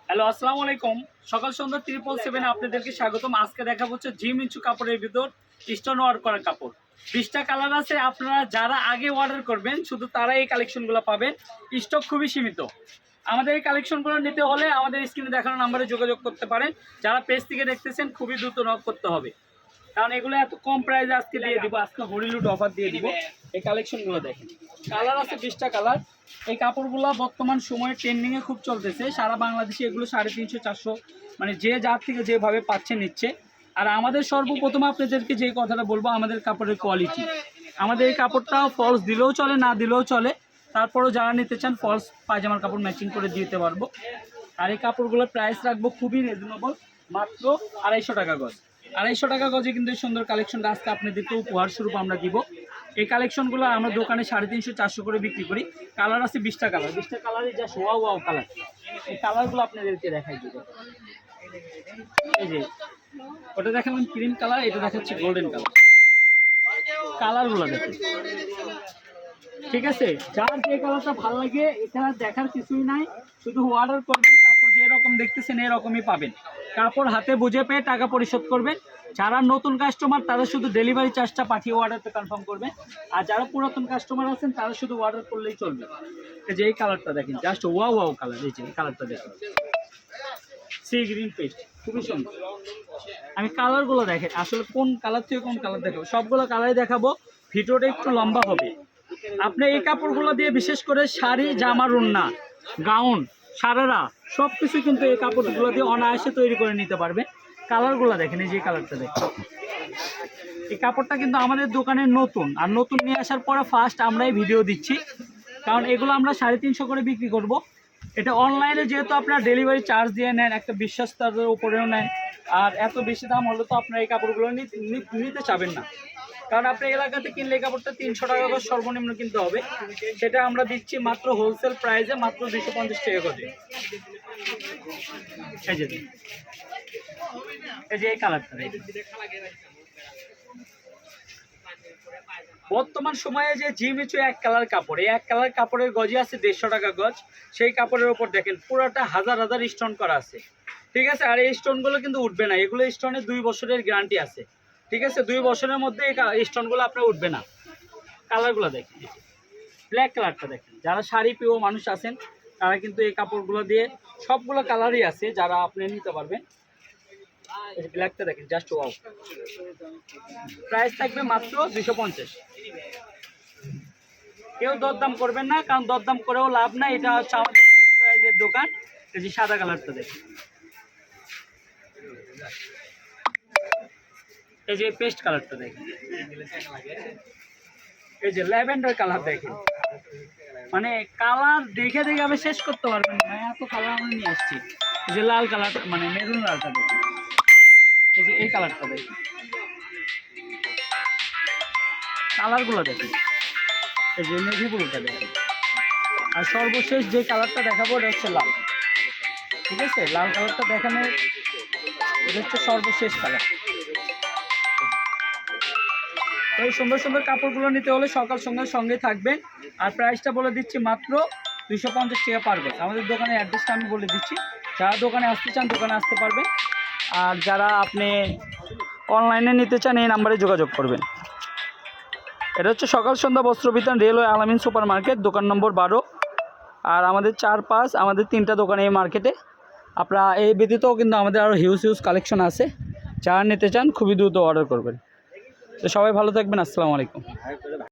Hello, আসসালামু আলাইকুম। সকাল সন্ধ্যা 777 আপনাদেরকে স্বাগতম। আজকে দেখা হচ্ছে জিম ইঞ্চু কাপড়ের ভিতর স্টোন ওয়ার্ক করা কাপড়। 20টা কালার আছে। আপনারা যারা আগে অর্ডার করবেন শুধু তারাই এই কালেকশনগুলো পাবেন। স্টক খুবই সীমিত। আমাদের এই কালেকশনগুলো নিতে হলে আমাদের স্ক্রিনে দেখানো নাম্বারে যোগাযোগ করতে পারেন। যারা পেজ থেকে দেখতেছেন খুবই দ্রুত নক করতে হবে, কারণ এগুলো এত কম প্রাইসে আজকে দিয়ে দিব। আজকে হলিউড অফার দিয়ে দিব। এই কালেকশনগুলো দেখেন, কালার আছে 20টা কালার। এই কাপড়গুলো বর্তমান সময়ে ট্রেন্ডিংয়ে খুব চলতেছে। সারা বাংলাদেশে এগুলো 350 400, মানে যে যার থেকে যেভাবে পাচ্ছে নিচ্ছে। আর আমাদের সর্বপ্রথম আপনাদেরকে যে কথাটা বলবো, আমাদের কাপড়ের কোয়ালিটি। আমাদের এই কাপড়টা ফলস দিলেও চলে, না দিলেও চলে। তারপরেও যারা নিতে চান ফলস পায়জামার কাপড় ম্যাচিং করে দিতে পারবো। আর এই কাপড়গুলোর প্রাইস রাখবো খুবই রিজনেবল, মাত্র 250 টাকা গজ। 250 টাকা গজে কিন্তু এই সুন্দর কালেকশনটা আজকে আপনাদেরকে উপহার স্বরূপ আমরা দিব। এই কালেকশনগুলো আমরা দোকানে 350 400 করে বিক্রি করি। কালার আছে 20টা কালার। 20টা কালারই যা ওয়াও ওয়াও কালার। এই কালারগুলো আপনাদেরকে দেখাই দিব। এই যে ওটা দেখালাম ক্রিম কালার, এটা দেখাচ্ছে গোল্ডেন কালার। কালারগুলো দেখুন, ঠিক আছে? যার যে কালারটা ভালো লাগে এখানে দেখার কিছুই নাই, শুধু অর্ডার করবেন। কাপড় যেরকম দেখতেছেন এরকমই পাবেন। কাপড় হাতে বুঝে পেয়ে টাকা পরিশোধ করবেন। যারা নতুন কাস্টমার তারা শুধু ডেলিভারি চার্জটা পাঠিয়ে অর্ডারটা কনফার্ম করবেন। আর যারা পুরাতন কাস্টমার আছেন তারা শুধু অর্ডার করলেই চলবে। এই যে এই কালারটা দেখেন, জাস্ট ওয়াও ওয়াও কালার। এই যে এই কালারটা দেখেন, সি গ্রিন পেস্ট, খুবই সুন্দর। আমি কালারগুলো দেখেন, আসলে কোন কালার থেকে কোন কালার দেখাবো, সবগুলো কালারই দেখাবো। ভিডিওটা একটু লম্বা হবে। আপনি এই কাপড়গুলো দিয়ে বিশেষ করে শাড়ি, জামা, ওড়না, গাউন, সারারা সব কিছু কিন্তু এই কাপড়গুলো দিয়ে অনায়াসে তৈরি করে নিতে পারবে। কালারগুলো দেখেন, এই যে কালারটা দেখেন। এই কাপড়টা কিন্তু আমাদের দোকানে নতুন, আর নতুন নিয়ে আসার পরে ফার্স্ট আমরাই ভিডিও দিচ্ছি, কারণ এগুলো আমরা 350 করে বিক্রি করব। এটা অনলাইনে যেহেতু আপনারা ডেলিভারি চার্জ দিয়ে নেন, একটা বিশ্বাসতার উপরেও নেন, আর এত বেশি দাম হলে তো আপনারা এই কাপড়গুলো নিতে চাবেন না। কারণ আপনি এলাকাতে কিনলে এই কাপড়টা 300 টাকা করে সর্বনিম্ন কিনতে হবে। সেটা আমরা দিচ্ছি মাত্র হোলসেল প্রাইসে, মাত্র 250 টাকা করে। এই যে এই কালারটা বর্তমান সময়ে যে জিমিচু এক কালার কাপড়, এই এক কালার কাপড়ের গজে আছে 150 টাকা গজ। সেই কাপড়ের ওপর দেখেন পুরোটা হাজার হাজার স্টোন করা আছে, ঠিক আছে? আর এই স্টোনগুলো কিন্তু উঠবে না। এগুলো স্টোনের 2 বছরের গ্যারান্টি আছে, ঠিক আছে? 2 বছরের মধ্যে এই স্টোনগুলো আপনার উঠবে না। কালারগুলো দেখেন, ব্ল্যাক কালারটা দেখেন। যারা শাড়ি প্রিয় মানুষ আছেন তারা কিন্তু এই কাপড়গুলো দিয়ে, সবগুলো কালারই আছে যারা আপনি নিতে পারবেন। এই ব্ল্যাকটা দেখেন, জাস্ট ওয়াও। প্রাইস থাকবে মাত্র 250। কেউ দরদাম করবেন না, কারণ দরদাম করেও লাভ নাই। এটা হচ্ছে আমাদের ফিক্সড প্রাইসের দোকান। এই যে সাদা কালারটা দেখেন, এই যে পেস্ট কালারটা দেখেন, এই যে ল্যাভেন্ডার কালার দেখেন। মানে কালার দেখে দেখে আমি শেষ করতে পারবেন না, এত কালার আমরা নিয়ে আসছি। এই যে লাল কালার, মানে মেরুন লালটা দেখেন। এই যে এই কালারটা দেখেন, কালারগুলো দেখেন। এই যে নেভি ব্লুটা দেখেন। আর সর্বশেষ যে কালারটা দেখাবো এটা হচ্ছে লাল, ঠিক আছে? লাল কালারটা দেখানো, এটা হচ্ছে সর্বশেষ কালার। এই সুন্দর সুন্দর কাপড়গুলো নিতে হলে সকাল সন্ধ্যার সঙ্গে থাকবেন। আর প্রাইসটা বলে দিচ্ছি মাত্র 250 টাকা পার গজ। আমাদের দোকানের অ্যাড্রেসটা আমি বলে দিচ্ছি। যারা দোকানে আসতে চান দোকানে আসতে পারবেন, আর যারা আপনি অনলাইনে নিতে চান এই নাম্বারে যোগাযোগ করবেন। এটা হচ্ছে সকাল সন্ধ্যা বস্ত্র বিতান, রেলওয়ে আলামিন সুপার মার্কেট, দোকান নম্বর 12। আর আমাদের 4-5 আমাদের 3টা দোকানে এই মার্কেটে। আপনারা এই ব্যতীতও কিন্তু আমাদের আরও হিউজ কালেকশন আছে। যারা নিতে চান খুবই দ্রুত অর্ডার করবেন। তো সবাই ভালো থাকবেন। আসসালামু আলাইকুম।